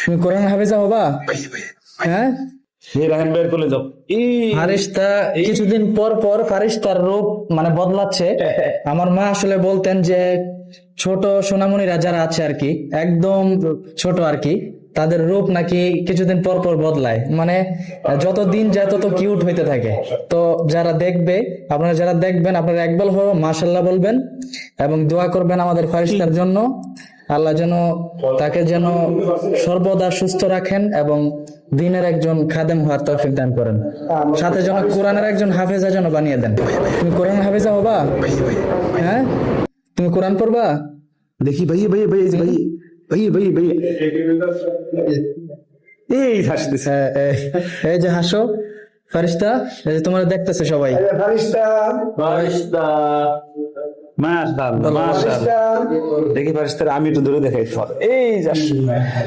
তুমি কোরআন হাফেজা হবা? হ্যাঁ, ফারিস্তা কিছুদিন পর পর ফারিস্তার রূপ মানে বদলাচ্ছে। আমার মা আসলে বলতেন যে ছোট সোনামণিরা যারা আছে আর কি, একদম ছোট আর কি, তাদের রূপ নাকি কিছুদিন পর পর বদলায়, মানে যত দিন যায় তত কিউট হইতে থাকে। তো যারা দেখবে, আপনারা যারা দেখবেন, আপনারা একবার হলো মাশাআল্লাহ বলবেন এবং দোয়া করবেন আমাদের ফারিস্তার জন্য। আল্লাহ যেন তাকে যেন সর্বদা সুস্থ রাখেন এবং দিনের একজন খাদেম হওয়ার তৌফিক দান করেন, সাথে যেন কোরআনের একজন হাফেজা যেন বানিয়ে দেন। তুমি কোরআন হাফেজা হবা? হ্যাঁ, তুমি কোরআন পড়বা? देखिए भैया भैया भैया भैया भैया भैया भैया এই হাসি দিছে এই যে হাসো ফারিস্তা, এই যে তোমরা দেখতেছে সবাই। ফারিস্তা ফারিস্তা মাশাআল্লাহ মাশাআল্লাহ দেখি ফারিস্তার আমি একটু দূরে দেখাই এই যে